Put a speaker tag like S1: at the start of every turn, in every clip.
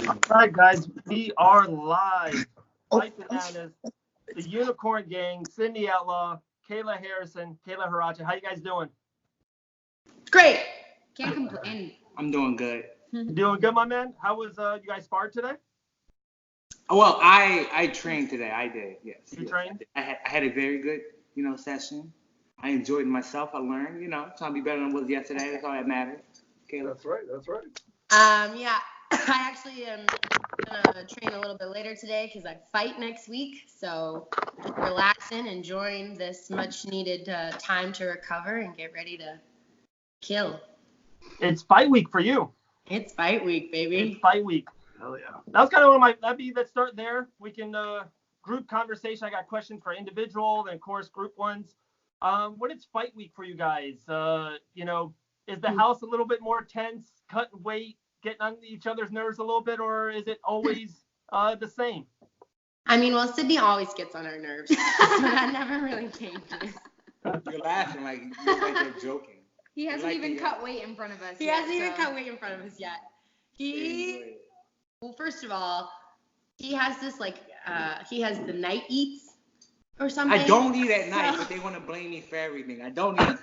S1: All right, guys, we are live. Fight Bananas, the Unicorn Gang, Sidney Outlaw, Kayla Hracho. How you guys doing?
S2: Great. Can't complain.
S3: I'm doing good.
S1: You doing good, my man? How was you guys sparred today?
S3: Well, I trained today. I did. Yes.
S1: You trained?
S3: I had a very good, session. I enjoyed myself. I learned, trying to be better than I was yesterday. That's all that matters. Kayla.
S1: That's right.
S2: Yeah, I actually am gonna train a little bit later today because I fight next week. So relaxing, enjoying this much needed time to recover and get ready to kill.
S1: It's fight week for you.
S2: It's fight week, baby.
S1: It's fight week. Hell yeah. That was kind of one of my. Let's start there. We can group conversation. I got questions for individual and of course group ones. When it's fight week for you guys, is the house a little bit more tense, cutting weight, getting on each other's nerves a little bit, or is it always the same?
S2: I mean, well, Sidney always gets on our nerves, so that never really changes.
S3: You're laughing like you're joking.
S4: He hasn't even cut weight in front of us.
S2: He hasn't even cut weight in front of us yet. Well, first of all, he has this he has the night eats or something.
S3: I don't eat at night, but they want to blame me for everything. I don't eat.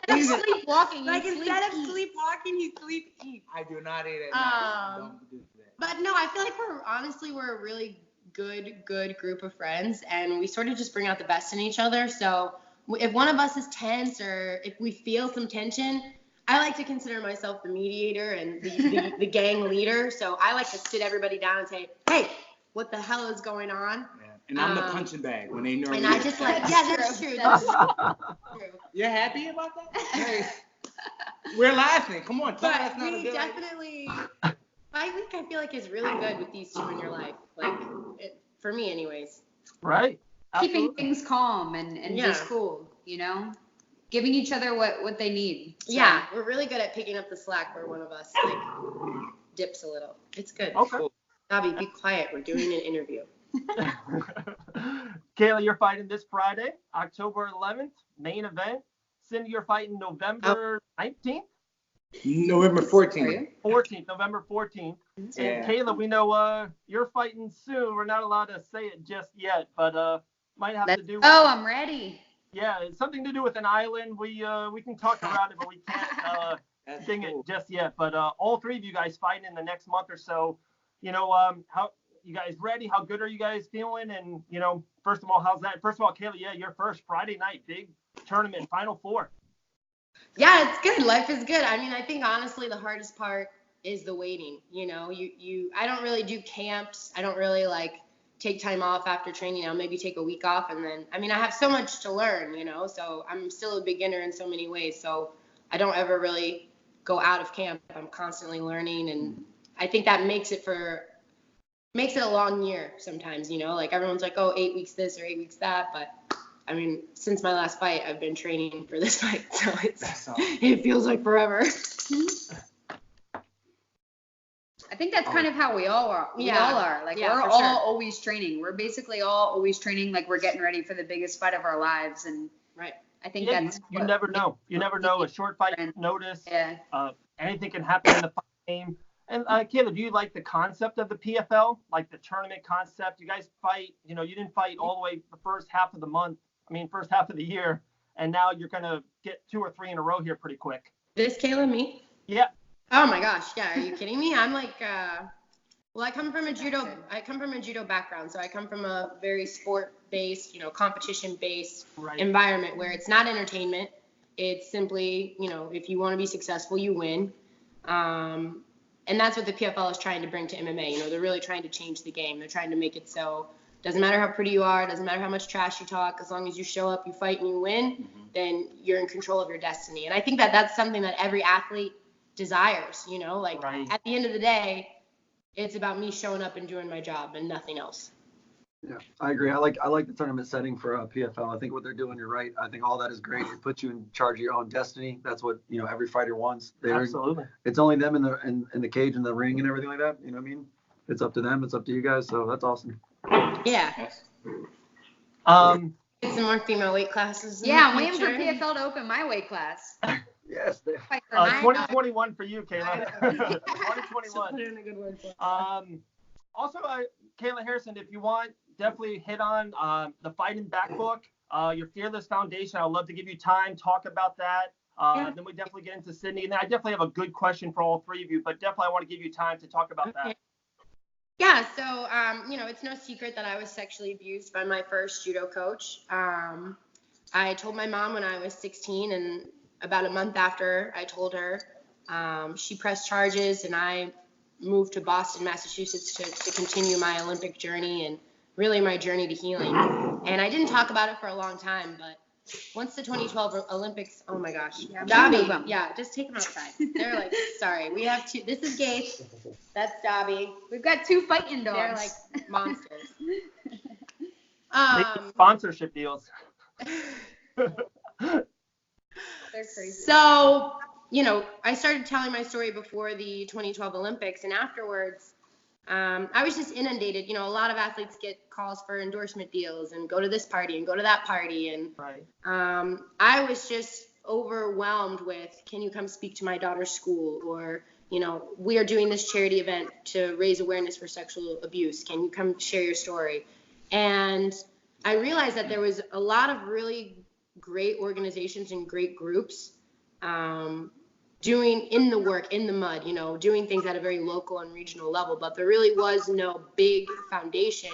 S2: Instead of sleepwalking,
S4: instead of sleepwalking, you sleep eat.
S3: I do not eat at night. I don't do that.
S2: But no, I feel like we're a really good group of friends, and we sort of just bring out the best in each other. So if one of us is tense or if we feel some tension, I like to consider myself the mediator and the gang leader. So I like to sit everybody down and say, hey, what the hell is going on?
S3: Yeah. And I'm the punching bag when they know.
S2: And I just that's true. That's true.
S3: You're happy about that? Hey, we're laughing. Come on, tell us not to do
S2: definitely. Fight week, I feel like is really good with these two in your life. For me, anyways.
S1: Right.
S4: Keeping things calm and just cool, giving each other what they need. So.
S2: Yeah, we're really good at picking up the slack where one of us dips a little. It's good.
S1: Okay.
S2: Bobby, be quiet. We're doing an interview.
S1: Kayla, you're fighting this Friday, October 11th, main event. Cindy, you're fighting November 19th?
S3: November 14th.
S1: November 14th.
S3: Yeah.
S1: And Kayla, we know you're fighting soon. We're not allowed to say it just yet, but might have to do.
S4: Oh, I'm ready.
S1: Yeah, it's something to do with an island. We can talk around it, but we can't sing it just yet. But all three of you guys fighting in the next month or so. How you guys ready? How good are you guys feeling? And first of all, how's that? First of all, Kayla, your first Friday night big tournament, Final Four.
S2: Yeah, it's good. Life is good. I mean, I think honestly the hardest part is the waiting. I don't really do camps. I don't really take time off after training. I'll maybe take a week off, and then I have so much to learn. So I'm still a beginner in so many ways. So I don't ever really go out of camp. I'm constantly learning, and I think that makes it a long year sometimes. Everyone's like, oh, 8 weeks this or 8 weeks that, but since my last fight, I've been training for this fight, so it feels like forever.
S4: I think that's kind of how we all are. We're all always training. We're basically all always training, like we're getting ready for the biggest fight of our lives, and
S2: right.
S4: I think that's.
S1: You never know. You never know. A short fight notice.
S4: Yeah.
S1: Anything can happen in the fight game. And Kayla, do you like the concept of the PFL, like the tournament concept? You guys fight. You didn't fight all the way the first half of the year, and now you're gonna get 2 or 3 in a row here pretty quick.
S2: This Kayla, me?
S1: Yeah.
S2: Oh my gosh, yeah. Are you kidding me? I'm I come from a judo background, so I come from a very sport-based, competition-based environment where it's not entertainment. It's simply, if you want to be successful, you win. And that's what the PFL is trying to bring to MMA. They're really trying to change the game. They're trying to make it so doesn't matter how pretty you are, doesn't matter how much trash you talk, as long as you show up, you fight, and you win, then you're in control of your destiny. And I think that that's something that every athlete desires,
S1: Right.
S2: At the end of the day, it's about me showing up and doing my job and nothing else.
S5: Yeah, I agree. I like the tournament setting for PFL. I think what they're doing, you're right. I think all that is great. It puts you in charge of your own destiny. That's what every fighter wants.
S1: Absolutely.
S5: It's only them in the cage and the ring and everything like that. You know what I mean? It's up to them. It's up to you guys. So that's awesome.
S2: Yeah.
S3: Yes.
S2: Get some more female weight classes.
S4: I'm waiting for PFL to open my weight class.
S5: Yes.
S4: Fight for mine.
S1: 2021 for you, Kayla.
S2: So
S1: 2021.
S2: put in a good word for it.
S1: Also, Kayla Harrison, if you want, definitely hit on the Fighting Back book, your Fearless Foundation. I'd love to give you time, talk about that. Then we definitely get into Sidney. And then I definitely have a good question for all three of you, but definitely I want to give you time to talk about that.
S2: Yeah, so, it's no secret that I was sexually abused by my first judo coach. I told my mom when I was 16, and about a month after I told her, she pressed charges, and I moved to Boston, Massachusetts to continue my Olympic journey and really my journey to healing. And I didn't talk about it for a long time, but once the 2012 Olympics, oh my gosh, Dobby, yeah, just take them outside. They're like, sorry, we have two. This is Gates. That's Dobby.
S4: We've got 2 fighting dogs.
S2: They're like monsters.
S1: Making sponsorship deals.
S4: They're crazy.
S2: So, I started telling my story before the 2012 Olympics, and afterwards, I was just inundated. A lot of athletes get calls for endorsement deals and go to this party and go to that party. And
S1: Right.
S2: I was just overwhelmed with, can you come speak to my daughter's school? Or, we are doing this charity event to raise awareness for sexual abuse. Can you come share your story? And I realized that there was a lot of really great organizations and great groups doing in the work, in the mud, doing things at a very local and regional level, but there really was no big foundation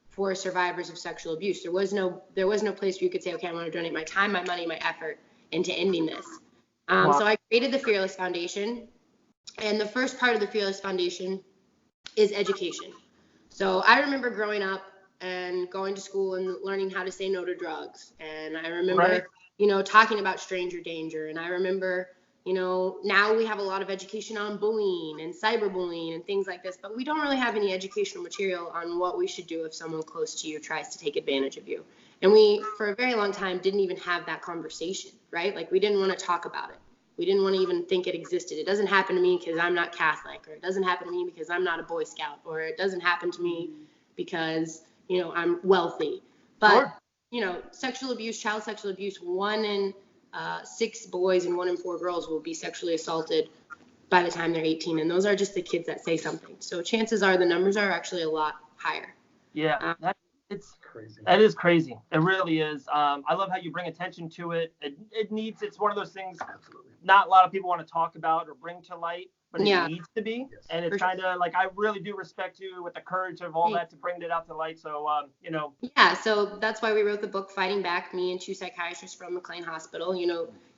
S2: for survivors of sexual abuse. There was no place where you could say, okay, I want to donate my time, my money, my effort into ending this. So I created the Fearless Foundation, and the first part of the Fearless Foundation is education. So I remember growing up and going to school and learning how to say no to drugs. And I remember, talking about stranger danger. And I remember, now we have a lot of education on bullying and cyberbullying and things like this, but we don't really have any educational material on what we should do if someone close to you tries to take advantage of you. And we, for a very long time, didn't even have that conversation, right? Like, we didn't want to talk about it. We didn't want to even think it existed. It doesn't happen to me because I'm not Catholic, or it doesn't happen to me because I'm not a Boy Scout, or it doesn't happen to me because, I'm wealthy. But, sexual abuse, child sexual abuse, 1 in 6 boys and 1 in 4 girls will be sexually assaulted by the time they're 18. And those are just the kids that say something. So chances are the numbers are actually a lot higher.
S1: Yeah, it's
S5: Crazy.
S1: That is crazy. It really is. I love how you bring attention to it. It's one of those things not a lot of people want to talk about or bring to light, but it needs to be.
S5: Yes.
S1: And it's kind of like, I really do respect you with the courage of all that to bring it out to light. So,
S2: Yeah, so that's why we wrote the book Fighting Back, me and 2 psychiatrists from McLean Hospital.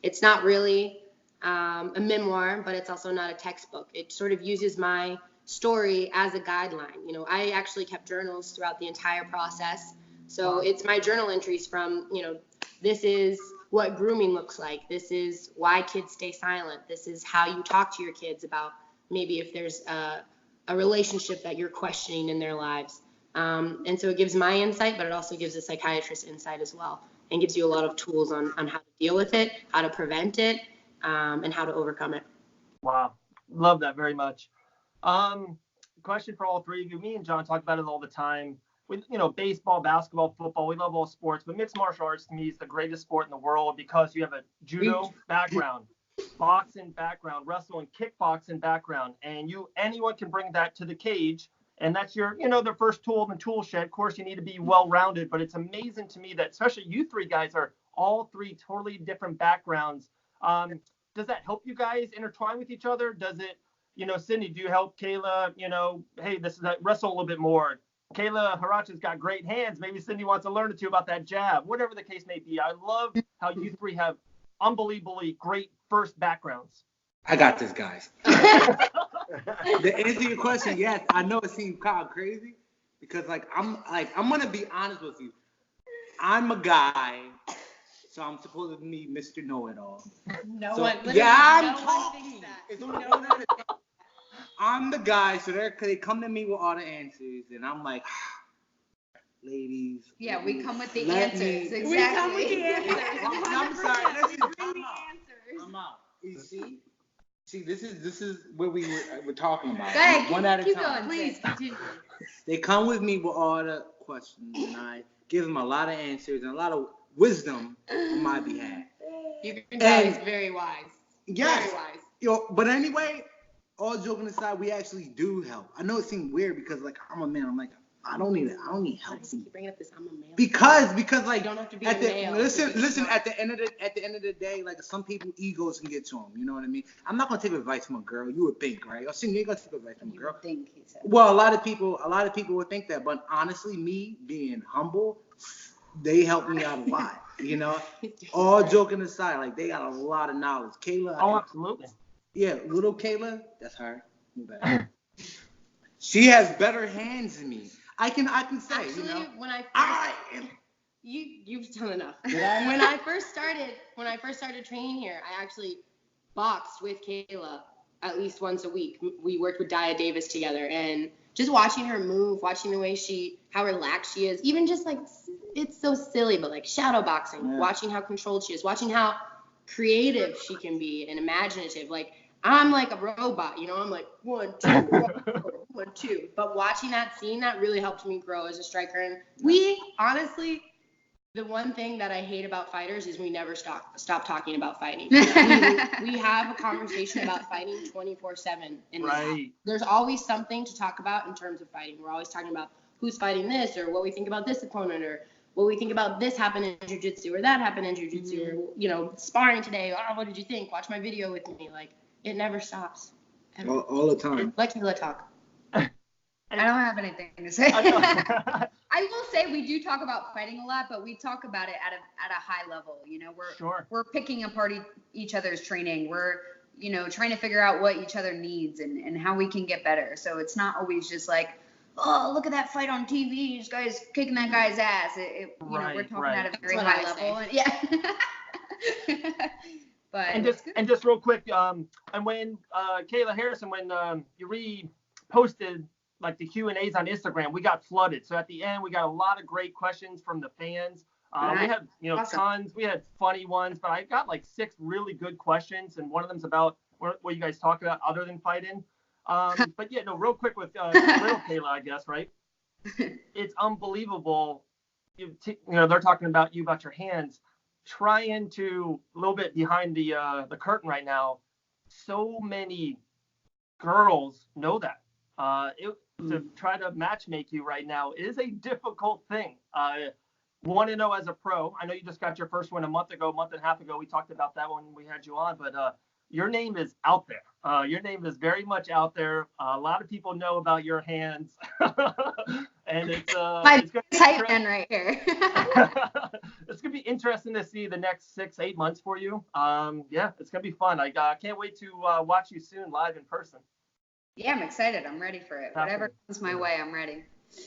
S2: It's not really a memoir, but it's also not a textbook. It sort of uses my story as a guideline. I actually kept journals throughout the entire process. So it's my journal entries from, this is what grooming looks like. This is why kids stay silent. This is how you talk to your kids about maybe if there's a relationship that you're questioning in their lives. And so it gives my insight, but it also gives a psychiatrist insight as well, and gives you a lot of tools on how to deal with it, how to prevent it, and how to overcome it.
S1: Wow. Love that very much. Question for all three of you. Me and John talk about it all the time. We, baseball, basketball, football, we love all sports, but mixed martial arts to me is the greatest sport in the world because you have a judo background, boxing background, wrestling, kickboxing background, and anyone can bring that to the cage, and that's your, their first tool in the tool shed. Of course, you need to be well-rounded, but it's amazing to me that especially you three guys are all 3 totally different backgrounds. Does that help you guys intertwine with each other? Does it, Sidney, do you help Kayla, hey, this is wrestle a little bit more? Kayla Hracho's got great hands. Maybe Sidney wants to learn or two about that jab, whatever the case may be. I love how you three have unbelievably great first backgrounds.
S3: I got this, guys. To answer your question, yes, I know it seems kind of crazy because I'm gonna be honest with you. I'm a guy, so I'm supposed to be Mr. Know-it-all. I'm the guy, so they come to me with all the answers, and I'm like, ladies.
S4: Yeah, we come with the
S3: let
S4: answers.
S3: me-
S4: Exactly.
S2: We come with the answers.
S3: I'm sorry.
S4: Bring the answers.
S3: I'm out. You see, this is what we were talking about.
S4: Go ahead,
S3: One at a
S4: keep
S3: time.
S4: going. Please continue.
S3: They come with me with all the questions, and I give them a lot of answers and a lot of wisdom on my behalf.
S2: You can tell he's very wise.
S3: Yes.
S2: Very wise.
S3: But anyway, all joking aside, we actually do help. I know it seemed weird because like I'm a man. I'm like, I don't need help.
S2: Keep bringing up this. I'm a male.
S3: Because like
S2: you don't have to be
S3: at
S2: a
S3: the
S2: male.
S3: listen at the end of the day, like some people egos can get to them. You know what I mean? I'm not gonna take advice from a girl. You would think, right? You ain't gonna take advice from a girl.
S4: Think, he said.
S3: Well, a lot of people would think that, but honestly, me being humble, they helped me out a lot. You know, all joking aside, like they got a lot of knowledge. Kayla.
S1: Oh, absolutely.
S3: Yeah, little Kayla. That's her. She has better hands than me. I can say,
S2: actually,
S3: you know.
S2: When I first, you've done enough. When I first started training here, I actually boxed with Kayla at least once a week. We worked with Dia Davis together, and just watching her move, watching the way how relaxed she is, even just like, it's so silly, but like shadow boxing, watching how controlled she is, watching how creative she can be and imaginative. Like, I'm like a robot, you know, I'm like 1, 2, 1, 2. But watching that scene, that really helped me grow as a striker. And we, honestly, the one thing that I hate about fighters is we never stop talking about fighting. we have a conversation about fighting 24/7 in this house. There's always something to talk about in terms of fighting. We're always talking about who's fighting this, or what we think about this opponent, or what we think about this happened in jiu-jitsu, or that happened in jiu-jitsu, or, you know, sparring today. Oh, what did you think? Watch my video with me. Like, it never stops.
S3: All the time.
S2: Let Kayla talk.
S4: I don't have anything to say. I will say we do talk about fighting a lot, but we talk about it at a high level. You know, we're picking apart each other's training. We're, you know, trying to figure out what each other needs and how we can get better. So it's not always just like, oh, look at that fight on TV. This guy's kicking that guy's ass. You know, we're talking at a very high level. And, yeah. But
S1: and just real quick, and when Kayla Harrison, when you reposted like the Q&As on Instagram, we got flooded. So at the end, we got a lot of great questions from the fans. We had, you know, tons. We had funny ones, but I got like 6 really good questions, and one of them's about what you guys talk about other than fighting. But yeah, no, real quick with little Kayla, I guess, right? It's unbelievable. You know, they're talking about you, about your hands. Trying to, a little bit behind the curtain right now, so many girls know that. To try to matchmake you right now is a difficult thing. 1-0 as a pro. I know you just got your first win a month and a half ago. We talked about that when we had you on, but your name is out there. Your name is very much out there. A lot of people know about your hands, and it's
S4: tight end right here.
S1: It's gonna be interesting to see the next 6-8 months for you. Yeah, it's gonna be fun. I can't wait to watch you soon live in person.
S4: Yeah, I'm excited. I'm ready for it. Whatever comes my way, I'm ready.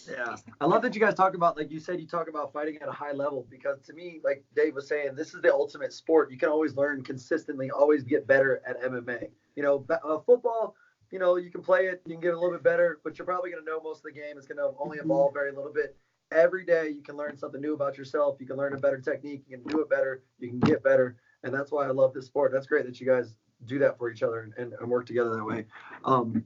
S5: Yeah, I love that you guys talk about, like you said, you talk about fighting at a high level, because to me, like Dave was saying, this is the ultimate sport. You can always learn consistently, always get better at MMA. You know, football, you know, you can play it, you can get a little bit better, but you're probably going to know most of the game. It's going to only evolve very little bit. Every day you can learn something new about yourself. You can learn a better technique. You can do it better. You can get better. And that's why I love this sport. That's great that you guys do that for each other and work together that way.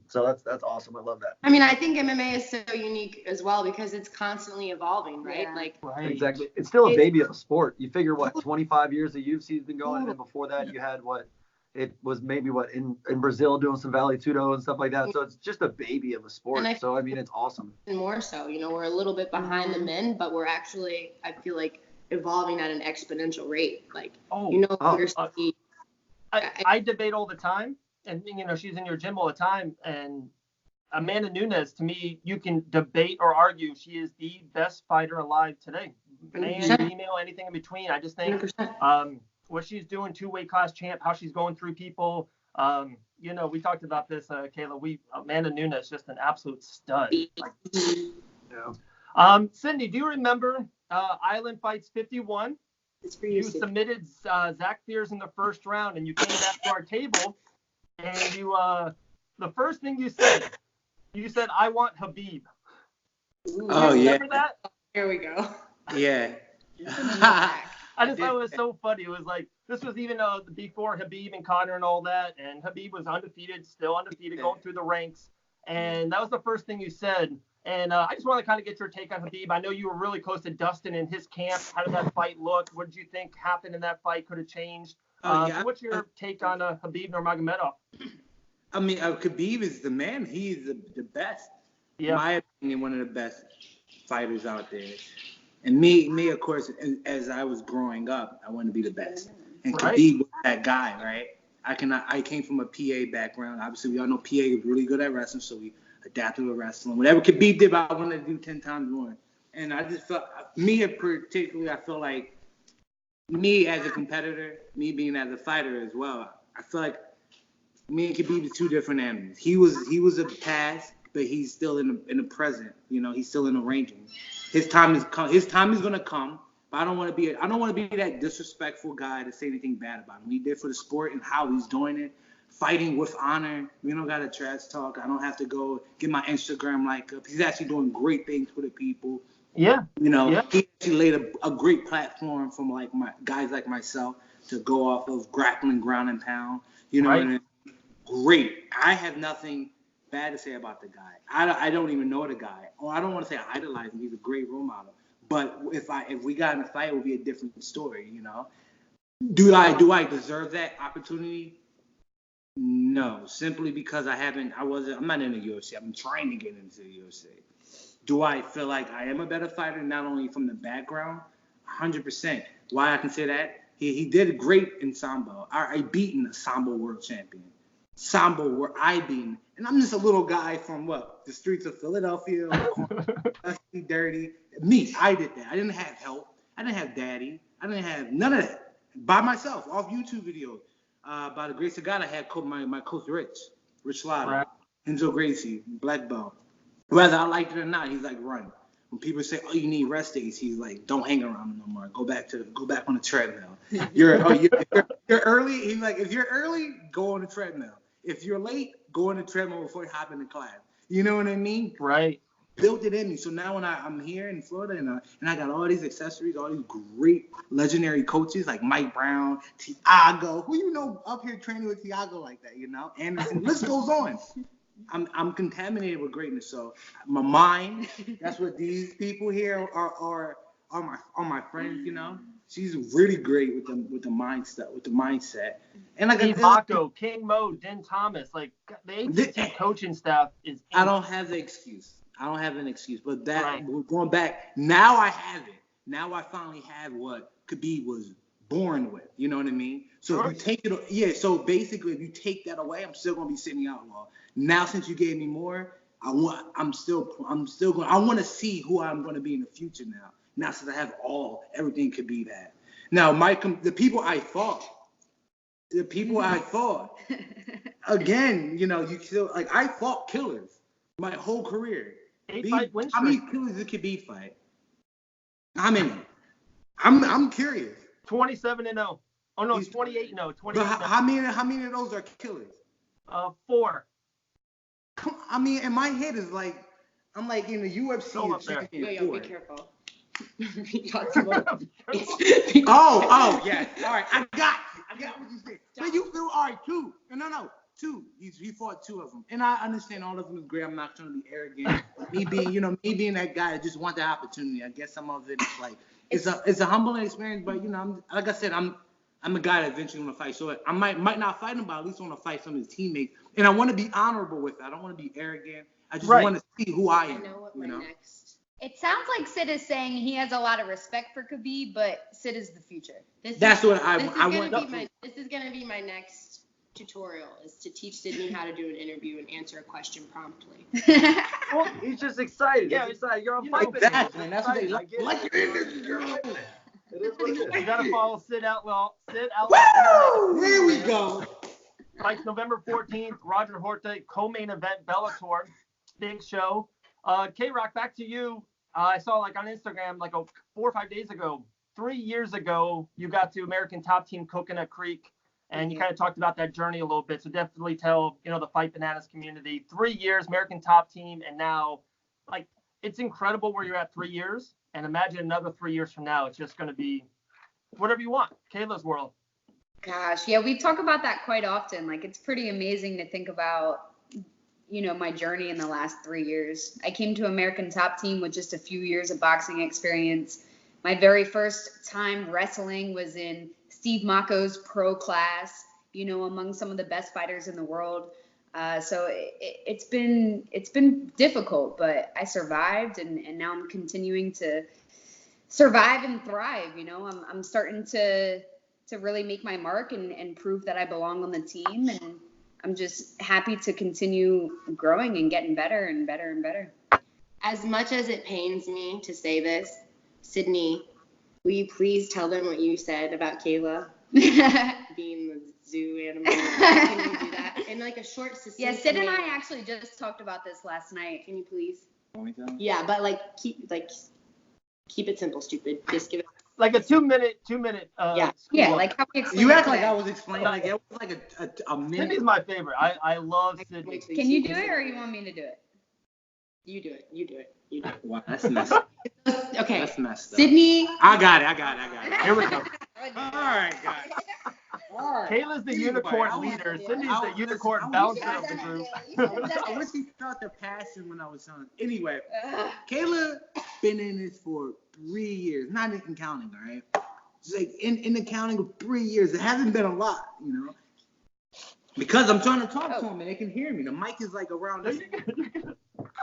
S5: So that's awesome. I love that.
S2: I mean, I think MMA is so unique as well because it's constantly evolving, right?
S4: Yeah.
S2: Like,
S5: Exactly. It's still a baby of a sport. You figure 25 years the UFC's been going, and then before that you had it was maybe in Brazil doing some Vale Tudo and stuff like that. So it's just a baby of a sport. So I mean, it's awesome.
S2: And more so, you know, we're a little bit behind the men, but we're actually, I feel like, evolving at an exponential rate. Like,
S1: I debate all the time, and you know, she's in your gym all the time, and Amanda Nunes, to me, you can debate or argue she is the best fighter alive today. Man,
S2: 100%.
S1: female, anything in between. I just think what she's doing, 2-weight class champ, how she's going through people. You know, we talked about this, Kayla. Amanda Nunes, just an absolute stud. Sidney, do you remember Island Fights 51?
S2: It's for you
S1: submitted Zach Fears in the first round, and you came back to our table, and you the first thing you said, I want Khabib.
S3: Oh, yeah.
S1: Remember that?
S2: Here we go.
S3: Yeah.
S1: I just thought it was so funny. It was like, this was even before Khabib and Conor and all that, and Khabib was still undefeated, going through the ranks, and that was the first thing you said. And I just want to kind of get your take on Khabib. I know you were really close to Dustin in his camp. How did that fight look? What did you think happened in that fight? Could have changed? What's your take on Khabib Nurmagomedov?
S3: I mean, Khabib is the man. He is the best.
S1: Yeah.
S3: In my opinion, one of the best fighters out there. And me, of course, as I was growing up, I wanted to be the best. And Khabib was that guy, right? I came from a PA background. Obviously, we all know PA is really good at wrestling, so we adapted to wrestling. Whatever Khabib did, I wanted to do 10 times more. And I just felt, me particularly, I feel like me as a competitor, me being as a fighter as well, I feel like me and Khabib are two different animals. He was a past, but he's still in the present. You know, he's still in the ranging. His time is gonna come. But I don't want to be that disrespectful guy to say anything bad about him. He did for the sport and how he's doing it, fighting with honor. We don't got to trash talk. I don't have to go get my Instagram like up. He's actually doing great things for the people.
S1: Yeah.
S3: You know, he actually laid a great platform from like my guys like myself to go off of grappling, ground and pound. You know what I mean? Great. I have nothing bad to say about the guy. I don't even know the guy. Or I don't want to say I idolize him. He's a great role model. But if we got in a fight, it would be a different story, you know. Do I deserve that opportunity? No, simply because I'm not in the UFC. I'm trying to get into the UFC. Do I feel like I am a better fighter, not only from the background? 100%. Why I can say that? He did great in Sambo. I beaten a Sambo world champion. Sambo where I beaten. And I'm just a little guy from the streets of Philadelphia, dusty, dirty. Me, I did that. I didn't have help. I didn't have daddy. I didn't have none of that. By myself, off YouTube videos. By the grace of God, I had my coach Rich Lotto, Enzo Gracie, Black Belt. Whether I liked it or not, he's like, run. When people say, oh, you need rest days, he's like, don't hang around no more. Go back on the treadmill. You're early. He's like, if you're early, go on the treadmill. If you're late, go on the treadmill before you hop in the class. You know what I mean?
S1: Right.
S3: Built it in me. So now when I'm here in Florida and I got all these accessories, all these great legendary coaches like Mike Brown, Tiago, who you know up here training with Tiago like that, you know? Anderson, list goes on. I'm contaminated with greatness. So my mind, that's what these people here are my friends, you know. She's really great with the mindset. And like
S1: Paco, King Mo, Den Thomas, like the ATT coaching staff is.
S3: I don't have the excuse. I don't have an excuse. But we're going back. Now I have it. Now I finally have what Khabib was born with. You know what I mean? So if you take it, so basically if you take that away, I'm still gonna be Sidney Outlaw. Now since you gave me more, I want to see who I'm gonna be in the future now. Now since I have everything Khabib had. Now the people I fought, again, you know, you still like I fought killers my whole career.
S1: 8-fight win streak.
S3: How many killers did Khabib fight? How many? I'm curious.
S1: 27-0. Oh no, 28-0.
S3: But how many of those are killers?
S1: 4.
S3: I mean, in my head is like I'm like in the UFC.
S2: Yo, be careful.
S3: Oh, yes. All right, I got what you said. But you feel all right, 2. No. 2. He fought 2 of them, and I understand all of them is great. I'm not trying to be arrogant. me being that guy that just want the opportunity. I guess some of it is like it's a humbling experience, but you know, like I said, I'm a guy that eventually want to fight. So I might not fight him, but at least want to fight some of his teammates, and I want to be honorable with it. I don't want to be arrogant. I just want to see who I am.
S2: I know what my next.
S4: It sounds like Sid is saying he has a lot of respect for Khabib, but Sid is the future.
S2: This is gonna be my next tutorial, is to teach Sidney how to do an interview and answer a question promptly.
S5: Well, he's just excited. Yeah, he's excited. You're on fight.
S3: Exactly. That's what they like.
S1: You gotta follow Sid Outlaw.
S3: Woo! Here we go.
S1: Fights November 14th. Roger Horta, co-main event, Bellator, big show. K-Rock, back to you. I saw like on Instagram 4 or 5 days ago, 3 years ago, you got to American Top Team Coconut Creek, and you kind of talked about that journey a little bit. So definitely tell the Fight Bananas community, 3 years, American Top Team, and now it's incredible where you're at 3 years. And imagine another 3 years from now, it's just going to be whatever you want. Kayla's world.
S4: Gosh, yeah, we talk about that quite often. Like, it's pretty amazing to think about, my journey in the last 3 years. I came to American Top Team with just a few years of boxing experience. My very first time wrestling was in Steve Mako's pro class, you know, among some of the best fighters in the world. So it's been difficult, but I survived, and now I'm continuing to survive and thrive. You know, I'm starting to really make my mark and prove that I belong on the team, and I'm just happy to continue growing and getting better and better and better.
S2: As much as it pains me to say this, Sidney, will you please tell them what you said about Kayla being the zoo animal? Can you do that in like a short, succinct?
S4: Yeah, Sid and I actually just talked about this last night.
S2: Can you please? Yeah, but like keep it simple, stupid. Just give it.
S1: Like a 2 minute.
S2: Yeah,
S4: like how we explain.
S3: You act like I was explaining like it was like a minute.
S1: Sydney's my favorite. I love Sidney.
S4: Can you do it, or you want me to do it?
S2: You do it.
S3: Wow, that's messed up.
S2: Okay.
S3: That's messed up.
S2: Sydney.
S3: I got it.
S1: Here we go.
S3: All right, guys. All right.
S1: Kayla's the unicorn leader. Sydney's the unicorn bouncer of the group.
S3: I wish he felt the passion when I was telling. Anyway, Kayla been in this for 3 years, not even counting, all right? Just like in the counting of 3 years, it hasn't been a lot, you know? Because I'm trying to talk to him and they can hear me. The mic is like around this.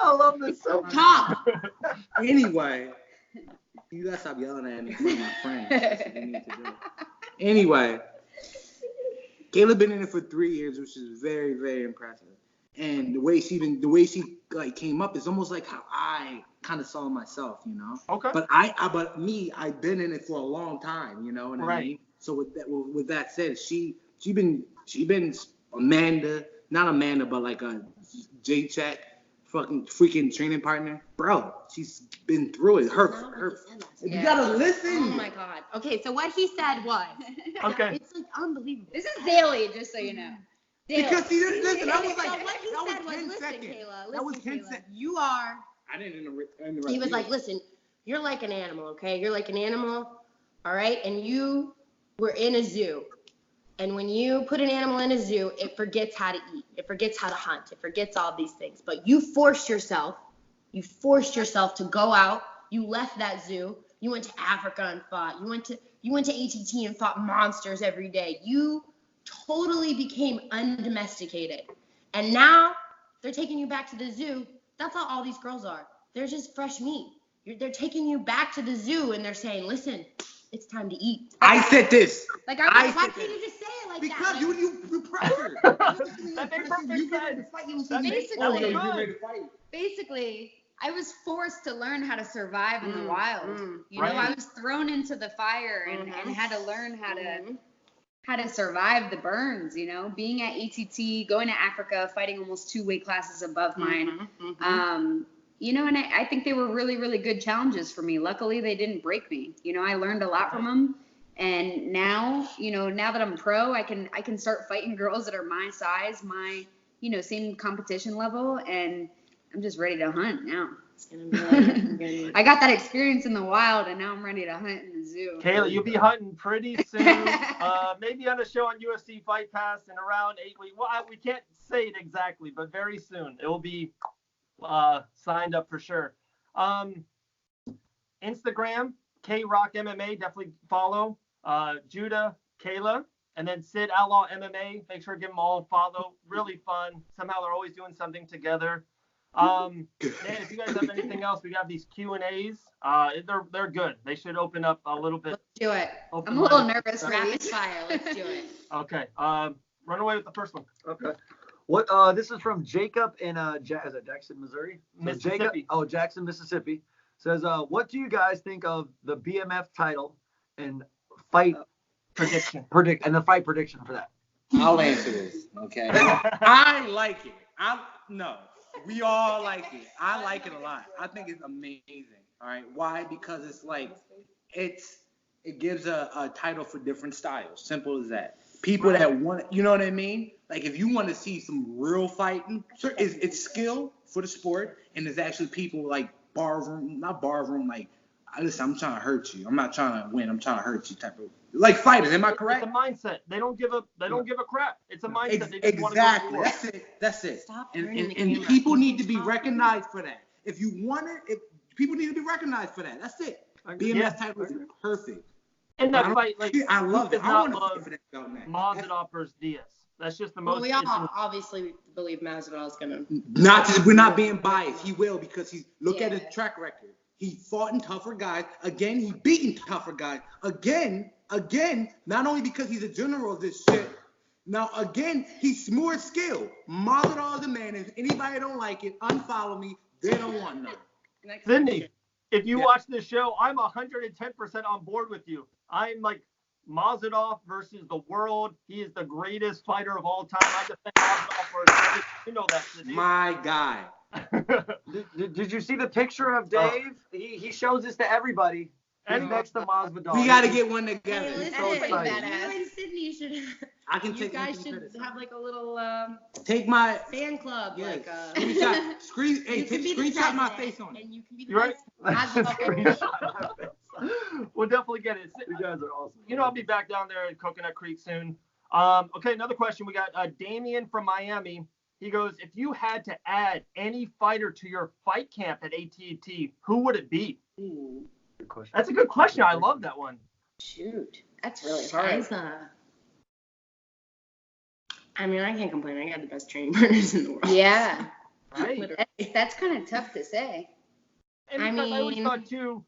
S1: I love this so much.
S2: Top.
S3: Anyway, you gotta stop yelling at me in front of my friends. Anyway, Kayla been in it for 3 years, which is very, very impressive. And the way she like came up is almost like how I kind of saw myself, you know.
S1: Okay.
S3: But I've been in it for a long time, you know what I mean. So with that said, she been Amanda, not Amanda, but like a J-Check, fucking freaking training partner, bro. She's been through it. You gotta listen.
S2: Oh my God. Okay, so what he said was.
S1: Okay.
S2: It's like unbelievable.
S4: This is daily, just so you know. Daily.
S3: Because he didn't listen. I was like,
S2: so what he said was, listen,
S3: seconds.
S2: Kayla.
S3: That was
S2: Listen,
S3: 10
S2: Kayla.
S3: seconds.
S2: You are.
S3: I didn't interrupt.
S2: He was like, listen, you're like an animal, okay? You're like an animal, all right? And you were in a zoo. And when you put an animal in a zoo, it forgets how to eat. It forgets how to hunt. It forgets all these things. But you forced yourself to go out. You left that zoo. You went to Africa and fought. You went to ATT and fought monsters every day. You totally became undomesticated. And now they're taking you back to the zoo. That's how all these girls are. They're just fresh meat. They're taking you back to the zoo and they're saying, listen, it's time to eat.
S3: I said this.
S2: Like, why can't you just say it like
S3: because
S2: that?
S3: Because you pressure.
S1: That made perfect sense.
S4: Basically, I was forced to learn how to survive in the wild. You know,
S1: Right.
S4: I was thrown into the fire and had to learn how to survive the burns, you know, being at ATT, going to Africa, fighting almost 2 weight classes above mine. You know, and I think they were really, really good challenges for me. Luckily, they didn't break me. You know, I learned a lot from them. And now, you know, now that I'm pro, I can start fighting girls that are my size, my, you know, same competition level. And I'm just ready to hunt now.
S2: It's gonna be like,
S4: I got that experience in the wild, and now I'm ready to hunt in the zoo.
S1: Kayla, you'll be hunting pretty soon. Maybe on a show on UFC Fight Pass in around 8 weeks. Well, we can't say it exactly, but very soon. It will be signed up for sure. Instagram, K-Rock MMA, definitely follow. Judah, Kayla, and then Sid Outlaw MMA. Make sure to give them all a follow. Really fun. Somehow they're always doing something together. Man, if you guys have anything else, we have these Q&As. They're good. They should open up a little bit.
S2: let's do it.
S4: I'm a little nervous.
S2: Rapid fire. Let's do it.
S1: Okay. Run away with the first one.
S5: Okay. What? This is from Jacob in is it Jackson, Missouri? So
S1: Mississippi.
S5: Jackson, Mississippi. Says, what do you guys think of the BMF title and fight
S1: prediction?
S5: And the fight prediction for that?
S3: I'll answer this, okay? I like it. No, we all like it. I like it a lot. I think it's amazing. All right. Why? Because it's like it gives a title for different styles. Simple as that. People that want, you know what I mean? Like if you want to see some real fighting, it's skill for the sport, and there's actually people like not barroom, like listen, I'm trying to hurt you. I'm not trying to win. I'm trying to hurt you type of like fighters. Am I correct?
S1: It's a mindset. They don't give a crap. It's a mindset. They just
S3: Exactly.
S1: Want to go
S3: That's it.
S2: Stop
S3: And people need to be recognized for that. If you want it, people need to be recognized for that. That's it. BMF title is perfect.
S1: In that fight, like
S3: I love it. I want to
S1: love Masvidal versus Diaz. That's just the most.
S2: Well, we all obviously believe Masvidal is gonna.
S3: We're not being biased. He will, because look at his track record. He fought in tougher guys. Again, he beaten tougher guys. Again. Not only because he's a general of this shit. Now again, he's more skilled. Masvidal is the man. If anybody don't like it, unfollow me. They don't want none.
S1: Sidney, if you watch this show, I'm 110% on board with you. I'm like Masvidal versus the world. He is the greatest fighter of all time. I defend Masvidal for you know that, Sidney.
S3: My guy.
S5: Did you see the picture of Dave? He shows this to everybody. And next to Masvidal.
S3: We got to get one together.
S2: Hey, listen,
S5: so
S2: you and Sidney should.
S3: I can take.
S2: You guys should have like a little
S3: take my
S2: fan club, like
S3: screenshot my face on it.
S2: And you can be the
S1: We'll definitely get it.
S5: You guys are awesome.
S1: You know, I'll be back down there in Coconut Creek soon. Okay, another question. We got Damian from Miami. He goes, if you had to add any fighter to your fight camp at AT&T, who would it be?
S2: Ooh.
S5: Good question.
S1: That's a good question. I love that one.
S2: Shoot, that's really hard. I mean, I can't complain. I got the best training partners in the world.
S4: Yeah.
S1: Right.
S4: That's kind of tough to say.
S1: And I always thought too,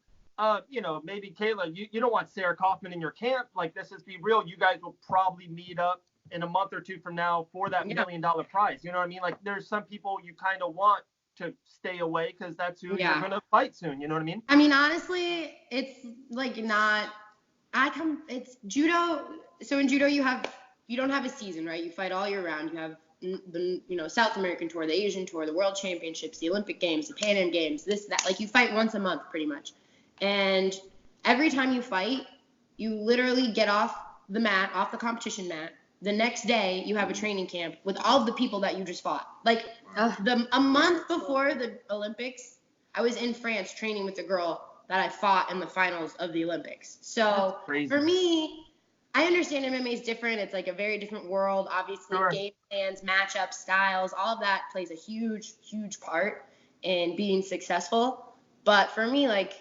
S1: maybe Kayla, you don't want Sarah Kaufman in your camp. Like, let's just be real. You guys will probably meet up in a month or two from now for that $1 million prize. You know what I mean? Like, there's some people you kind of want to stay away because that's who you're going to fight soon. You know what I mean?
S2: I mean, honestly, it's like it's judo. So in judo, you don't have a season, right? You fight all year round. You have the South American tour, the Asian tour, the World Championships, the Olympic Games, the Pan Am Games, this, that. Like, you fight once a month pretty much. And every time you fight, you literally get off the competition mat. The next day, you have a training camp with all of the people that you just fought. Like, a month before the Olympics, I was in France training with the girl that I fought in the finals of the Olympics. So for me, I understand MMA is different. It's like a very different world. Obviously, game plans, matchups, styles, all of that plays a huge, huge part in being successful. But for me, like,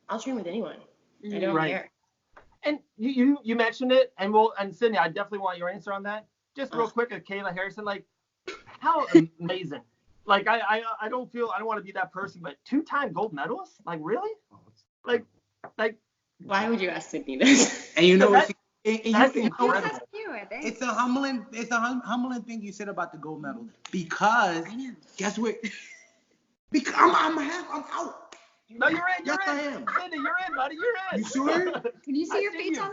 S2: I'll train with anyone. I don't care.
S1: And you mentioned it, and Sidney, I definitely want your answer on that. Just real quick, Kayla Harrison, like, how amazing. Like, I don't want to be that person, but 2-time gold medalist? Like, really? Like.
S2: Why would you ask Sidney this?
S3: And you know what?
S1: That's incredible.
S3: It's a humbling thing you said about the gold medal, because guess what? Because I'm out.
S1: No, you're in.
S3: Yes, I am.
S1: Sidney, you're in, buddy. You're in.
S3: You sure?
S4: Can you see your face on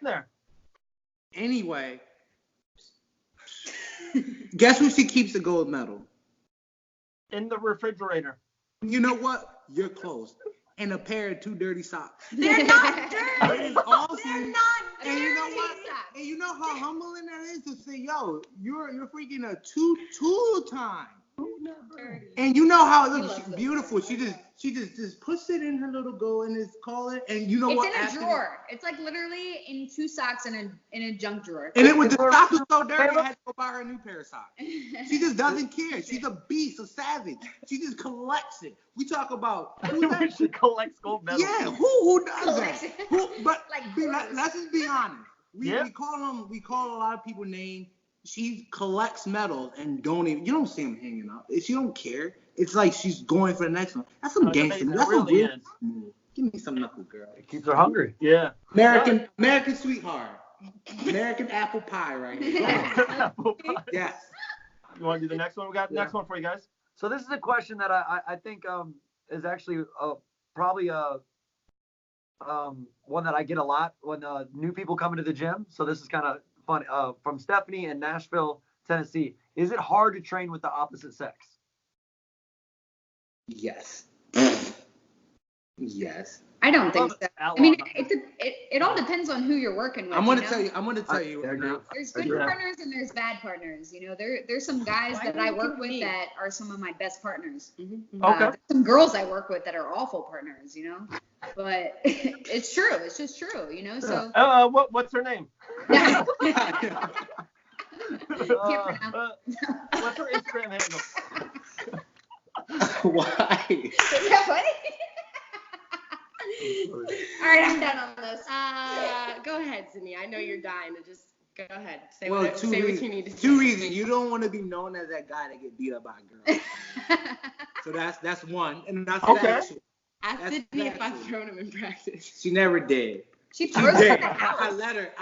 S4: there?
S3: Anyway, guess who she keeps the gold medal?
S1: In the refrigerator.
S3: You know what? You're close. And a pair of 2 dirty socks.
S2: They're not dirty.
S3: It's awesome.
S2: They're not dirty.
S3: And you know what? And you know how humbling that is to say, yo, you're freaking a two-time. And you know how it looks beautiful. She just puts it in her little gold and just call it. And you know what?
S4: It's in a drawer. It's like literally in 2 socks in a junk drawer.
S3: And it was the socks was so dirty, I had to go buy her a new pair of socks. She just doesn't care. She's a beast, a savage. She just collects it. We talk about
S1: she collects gold medals.
S3: Yeah, who does that? Let's just be honest. We call a lot of people names. She collects medals and you don't see them hanging up. She don't care. It's like she's going for the next one. That's some gangster. That's really is. Give me some knuckle, girl.
S5: It keeps her hungry.
S1: Yeah.
S3: American sweetheart. American apple pie right here.
S1: Apple pie.
S3: Yes.
S1: You want to do the next one? We got the next one for you guys.
S5: So this is a question that I think is actually probably one that I get a lot when new people come into the gym. So this is kind of fun. From Stephanie in Nashville, Tennessee. Is it hard to train with the opposite sex?
S3: Yes. Yes.
S4: I don't think so. I mean, it all depends on who you're working with.
S3: I'm gonna tell you right now.
S4: There's good partners and there's bad partners. You know, there's some guys that I work with that are some of my best partners.
S1: Okay.
S4: There's some girls I work with that are awful partners. You know, but it's true. It's just true. You know, so.
S1: What's her name?
S4: Can't
S1: pronounce. What's her Instagram handle?
S3: Why?
S4: Is that funny?
S2: All right, I'm done on this. Go ahead, Sidney. I know you're dying to just go ahead. Say what you need to say.
S3: Two reasons. You don't want to be known as that guy that get beat up by a girl. So that's one. And that's factual.
S2: Ask Sidney if I've thrown him in practice.
S3: She never did.
S4: She throws him in the house.
S3: I let her.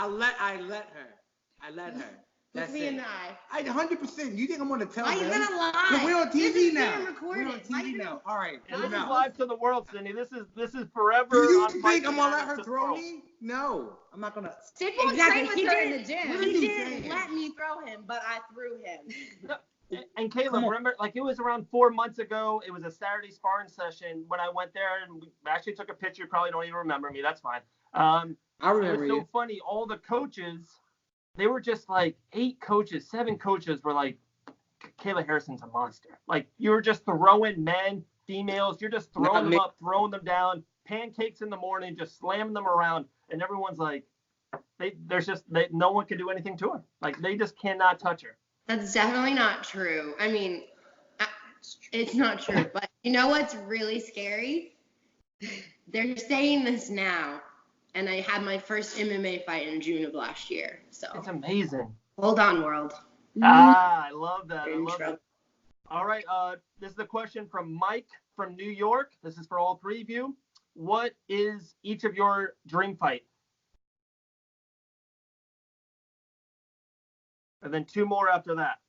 S2: Look me in the eye.
S3: 100%. You think I'm gonna tell
S2: Why
S3: them?
S2: Why you gonna lie?
S3: We're on TV now.
S2: We're on
S3: TV now. All right.
S1: And this is live to the world, Sidney. This is forever.
S3: Do you
S1: on
S3: think I'm gonna let her
S1: to
S3: throw me? No, I'm not gonna.
S4: Sid won't train with her in the gym.
S2: He didn't let me throw him, but I threw him.
S1: And Kayla, remember, like, it was around 4 months ago. It was a Saturday sparring session when I went there, and we actually took a picture. You probably don't even remember me. That's fine.
S3: I remember
S1: it was so funny. All the coaches, they were just like 7 coaches were like, Kayla Harrison's a monster. Like, you were just throwing men, females. You're just throwing them up, throwing them down, pancakes in the morning, just slamming them around. And everyone's like, no one can do anything to her. Like, they just cannot touch her.
S2: That's definitely not true. I mean, it's not true. But you know what's really scary? They're saying this now, and I had my first MMA fight in June of last year. So
S1: it's amazing.
S2: Hold on, world.
S1: I love that. I love it. All right. This is a question from Mike from New York. This is for all 3 of you. What is each of your dream fight? And then 2 more after that.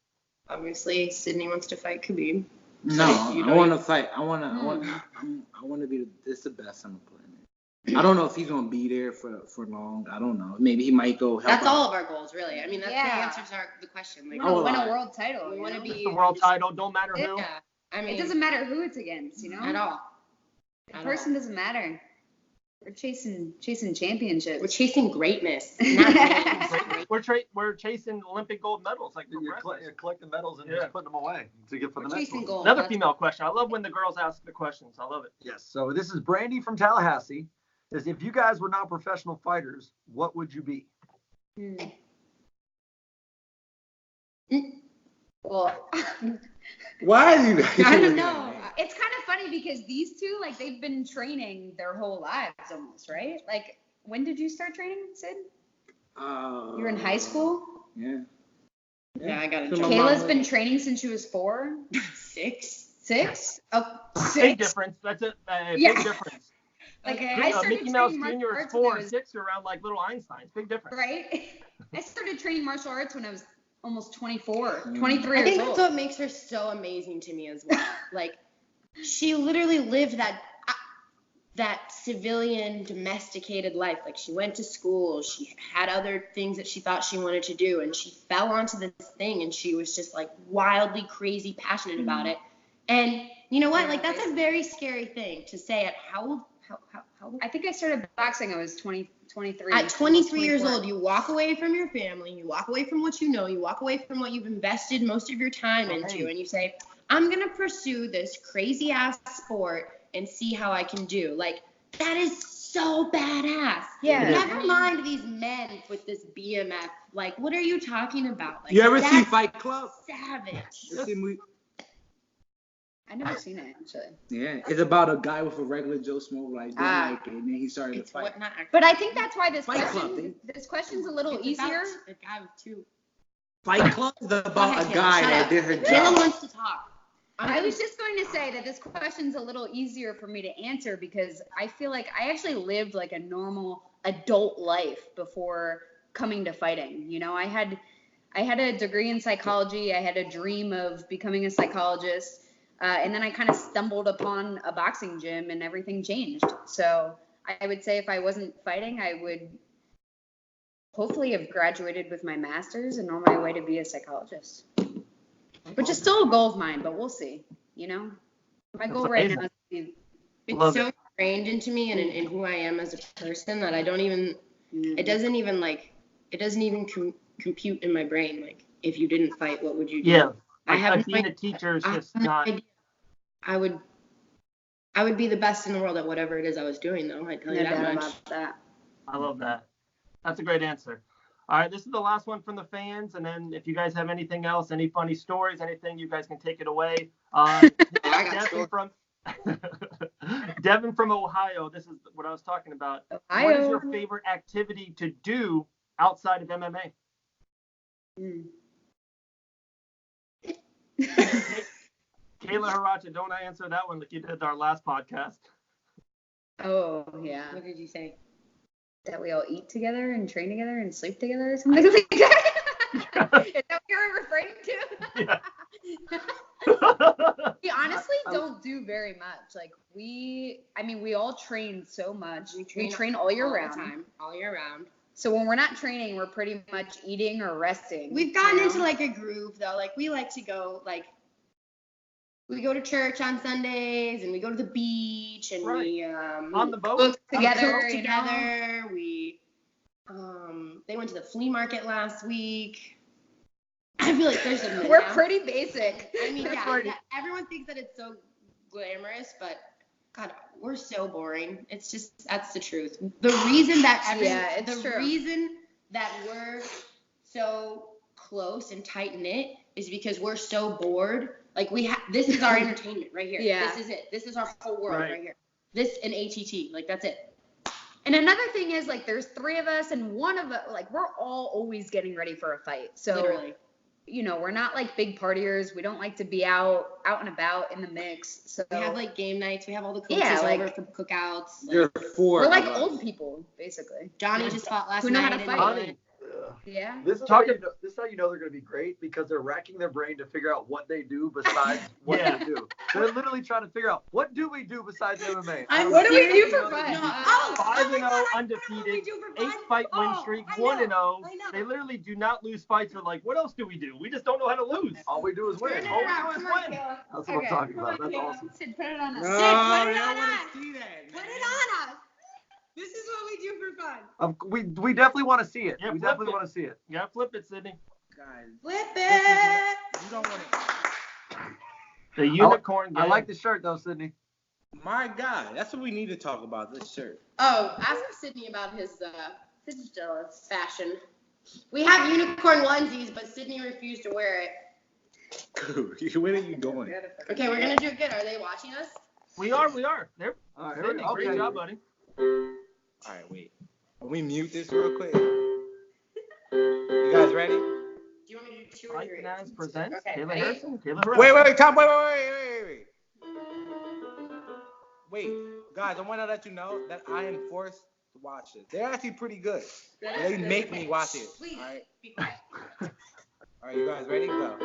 S2: Obviously, Sidney wants to fight Khabib.
S3: No, I want to fight. I want to be the best I'm playing. I don't know if he's gonna be there for long. I don't know. Maybe he might go help.
S2: That's all of our goals, really. I mean, that's the answers are the question.
S4: Like, win a world title.
S2: We want to be
S1: the world title. Don't matter who.
S2: Yeah. I mean,
S4: it doesn't matter who it's against, At
S2: all.
S4: The person doesn't matter. We're chasing championships.
S2: We're chasing greatness.
S1: We're chasing Olympic gold medals. Like,
S5: you're collecting medals and just putting them away to get for the next one.
S2: Gold.
S1: Another female question. I love when the girls ask the questions. I love it.
S5: Yes. So this is Brandy from Tallahassee. Says, if you guys were not professional fighters, what would you be?
S4: Well,
S3: why are you?
S2: I don't know.
S4: It's kind of funny because these two, like, they've been training their whole lives almost, right? Like, when did you start training, Sid? You were in high school?
S3: Yeah.
S2: Yeah, I got it.
S4: Kayla's been training since she was 4.
S2: 6.
S4: 6? Oh, 6.
S1: Big difference. That's a big difference.
S4: Like, I started
S1: Mickey Mouse
S4: training
S1: Jr. is 4 and 6. You're around like little Einsteins. Big difference.
S4: Right? I started training martial arts when I was almost 23 years old.
S2: I think that's what makes her so amazing to me as well. Like, she literally lived that civilian domesticated life. Like, she went to school, she had other things that she thought she wanted to do, and she fell onto this thing, and she was just like wildly crazy passionate about it. And you know what? Like, that's a very scary thing to say at how old?
S4: I think I started boxing. I was 23.
S2: At 23 years old, you walk away from your family, you walk away from what you know, you walk away from what you've invested most of your time into, and you say, I'm going to pursue this crazy ass sport and see how I can do. Like, that is so badass.
S4: Yeah.
S2: Never mind these men with this BMF. Like, what are you talking about? Like,
S3: you ever see Fight Club?
S2: Savage.
S4: I never seen it, actually.
S3: Yeah, it's about a guy with a regular Joe Smoke, like, and then he started to fight.
S4: But I think that's why this question's a little easier.
S2: A guy with 2.
S3: Fight Club is about a guy that did her job.
S2: Kayla wants to talk.
S4: I was just going to say that this question's a little easier for me to answer because I feel like I actually lived like a normal adult life before coming to fighting. I had a degree in psychology. I had a dream of becoming a psychologist. And then I kind of stumbled upon a boxing gym and everything changed. So I would say if I wasn't fighting, I would hopefully have graduated with my master's and on my way to be a psychologist. Which is still a goal of mine, but we'll see. My goal right now is to be.
S2: It's so ingrained into me and in who I am as a person that I don't even. It doesn't even compute in my brain. Like, if you didn't fight, what would you do?
S1: Yeah.
S2: I have
S1: being a teacher is just not.
S2: I would be the best in the world at whatever it is I was doing, though. I tell you that much.
S4: About that.
S1: I love that. That's a great answer. All right, this is the last one from the fans, and then if you guys have anything else, any funny stories, anything, you guys can take it away. Devin from Ohio. This is what I was talking about.
S4: Ohio.
S1: What is your favorite activity to do outside of MMA? Kayla Hracho, don't I answer that one like you did our last podcast?
S4: Oh, yeah.
S2: What did you say?
S4: That we all eat together and train together and sleep together or something like that? Is that what you're referring to?
S1: Yeah.
S4: We honestly don't do very much. Like we all train so much. We train all year round.
S2: All year round.
S4: So when we're not training, we're pretty much eating or resting.
S2: We've gotten into like a groove though. Like we like to go like we go to church on Sundays and we go to the beach and we
S1: on the boat
S2: cook
S4: together.
S2: We they went to the flea market last week. I feel like there's a
S4: We're pretty basic.
S2: I mean, yeah, everyone thinks that it's so glamorous, but God, we're so boring. It's just that's the truth. The reason that reason that we're so close and tight knit is because we're so bored. Like this is our entertainment right here.
S4: Yeah.
S2: This is it. This is our whole world right here. This and ATT, like that's it.
S4: And another thing is like there's 3 of us and one of us like we're all always getting ready for a fight. So
S2: literally.
S4: We're not like big partiers. We don't like to be out and about in the mix. So
S2: we have like game nights. We have all the coaches over for cookouts.
S3: There are 4.
S4: We're like old people, basically.
S2: Johnny just fought last
S4: night. Who know how to fight. Yeah.
S5: This is how you know they're going to be great because they're racking their brain to figure out what they do besides what they do. They're literally trying to figure out what do we do besides MMA.
S4: What do we do for fun?
S1: 5-0 undefeated, 8-fight win streak, 1-0. They literally do not lose fights. They're like, what else do we do? We just don't know how to lose.
S5: All we do is win.
S1: All we do is win.
S5: That's what I'm talking about. That's awesome.
S4: Sid, put it on us.
S3: No, I don't want to see that.
S2: Put it on us. This is what we do for fun.
S5: We definitely want to see it.
S1: Yeah,
S5: we definitely want to see it.
S1: Yeah, flip it, Sidney.
S3: Guys,
S2: flip it.
S3: You don't want it.
S1: The unicorn.
S5: I like the shirt though, Sidney.
S3: My God, that's what we need to talk about. This shirt.
S2: Oh, ask Sidney about his fashion. We have unicorn onesies, but Sidney refused to wear it.
S3: Where are you going?
S2: Okay, we're gonna do it good. Are they watching us?
S1: We are. They're
S5: Right,
S1: great job, buddy.
S3: All right, wait. Can we mute this real quick? You guys ready?
S2: Do you want me to do 2 or 3?
S1: Fight presents
S2: Okay,
S1: Kayla
S2: ready?
S1: Hracho.
S3: Wait, Tom, wait. Wait, guys, I want to let you know that I am forced to watch it. They're actually pretty good. They make me watch it.
S2: Please,
S3: all right?
S2: be quiet.
S3: All right, you guys ready? Go.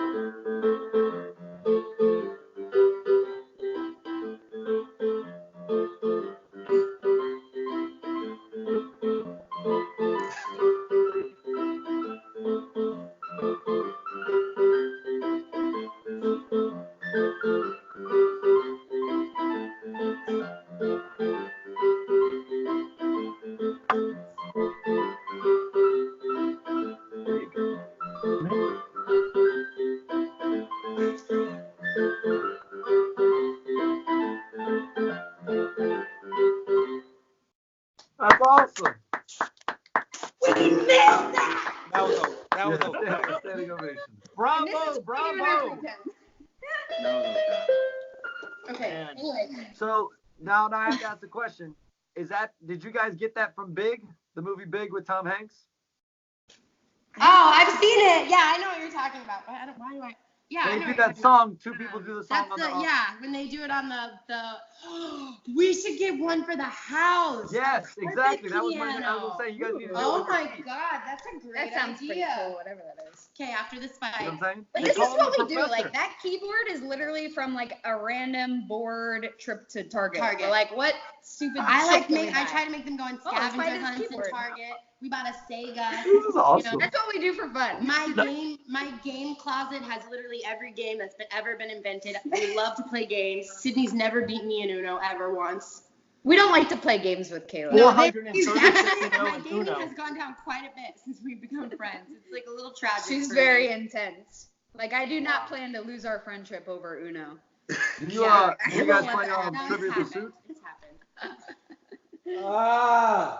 S5: That's awesome.
S2: We missed that.
S3: That was a
S5: Standing ovation.
S1: Bravo.
S2: Okay. Anyway.
S5: So now I have to ask the question: did you guys get that from Big, the movie Big with Tom Hanks?
S2: Oh, I've seen it. Yeah, I know what you're talking about. But why do I? Yeah, I know.
S5: They do that song. 2 people do the song
S2: That's
S5: on the.
S2: when they do it on the. We should get one for the house.
S5: Yes, exactly. That was I was saying you guys need to do
S2: Oh my God, that's a great idea.
S4: That sounds pretty cool, whatever that is.
S2: Okay, after this fight.
S5: You know what I'm saying?
S4: But this is what we do. Like that keyboard is literally from like a random board trip to Target. We're like, what stupid
S2: I try to make them go on scavenger hunts in Target. We bought a Sega.
S5: This is awesome.
S4: That's what we do for fun.
S2: My game closet has literally every game that's ever been invented. We love to play games. Sydney's never beat me in Uno ever once.
S4: We don't like to play games with Kayla.
S2: No, my gaming has gone down quite a bit since we've become friends. It's like a little tragic.
S4: She's very intense. Like I do not plan to lose our friendship over Uno.
S5: You guys play Trivial Pursuit?
S2: It's happened.
S1: Oh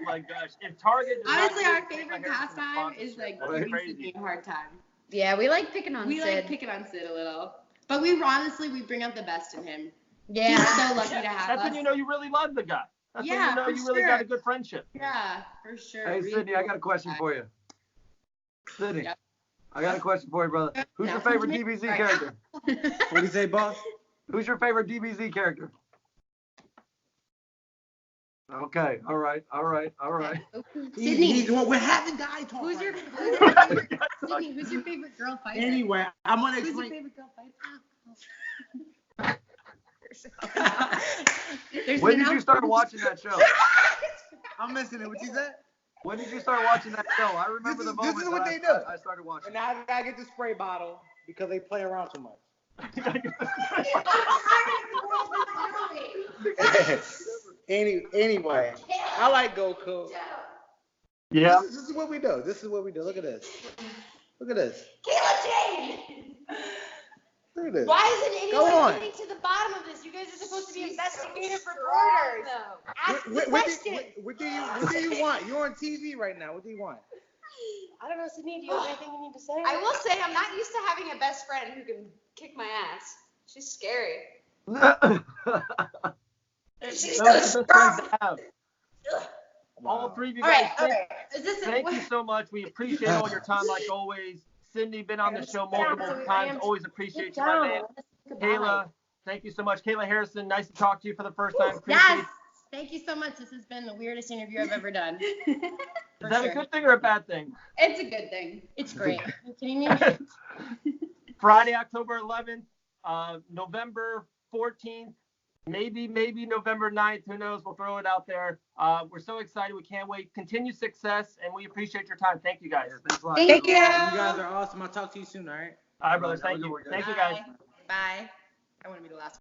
S1: my gosh! If Target.
S2: Honestly, our favorite pastime is like giving Sidney a hard time.
S4: Yeah, we like picking on Sid.
S2: We like picking on Sid a little, but we bring out the best in him. Yeah, we're so lucky to have
S1: That's
S2: us.
S1: when you know you really love the guy. That's when you know you really got a good friendship.
S2: Yeah, for sure.
S5: Hey, Sidney, I got a question for you. Sidney, I got a question for you, brother. Who's your favorite DBZ character?
S3: What do you say, boss?
S5: Who's your favorite DBZ character? Okay, all right.
S2: Sydney,
S3: we're having guy talk.
S2: who's your favorite girl fighter?
S3: Anyway, I'm gonna
S2: Who's
S3: explain.
S2: your favorite girl fighter?
S5: When did you start watching that show?
S3: I'm missing it. What you said?
S5: When did you start watching that show? I remember the moment
S3: this is what they do.
S5: I started watching.
S3: And now I gotta get the spray bottle because they play around too much. Anyway, I like Goku.
S1: Yeah.
S3: This is what we do. Look at this.
S2: Kayla Jane!
S3: Look at this.
S2: Why isn't
S3: Go
S2: anyone getting to the bottom of this? You guys are supposed to be investigative reporters. Ask the question.
S3: What do you want? You're on TV right now. What do you want?
S2: I don't know, Sidney, do you have anything you need to say?
S6: I will say I'm not used to having a best friend who can kick my ass. She's scary.
S2: She's
S1: Those are the best friends to have.
S3: Wow.
S1: All three of you
S2: All
S1: guys.
S2: right. Is this
S1: Thank you so much. We appreciate all your time, like always. Sidney, been on the show multiple times. Always appreciate you, my man. Kayla, thank you so much. Kayla Harrison, nice to talk to you for the first time.
S2: Yes. Thank you so much. This has been the weirdest interview I've ever done.
S1: Is that a good thing or a bad thing?
S4: It's a good thing.
S2: It's great. Are you kidding me?
S1: Friday, October 11th, November 14th, maybe November 9th. Who knows? We'll throw it out there. We're so excited. We can't wait. Continued success, and we appreciate your time. Thank you, guys.
S5: Thanks a lot.
S2: Thank you.
S3: You guys are awesome. I'll talk to you soon, all right?
S1: All right, brothers. Thank you. Thank you, guys.
S2: Bye. I want to be the last one.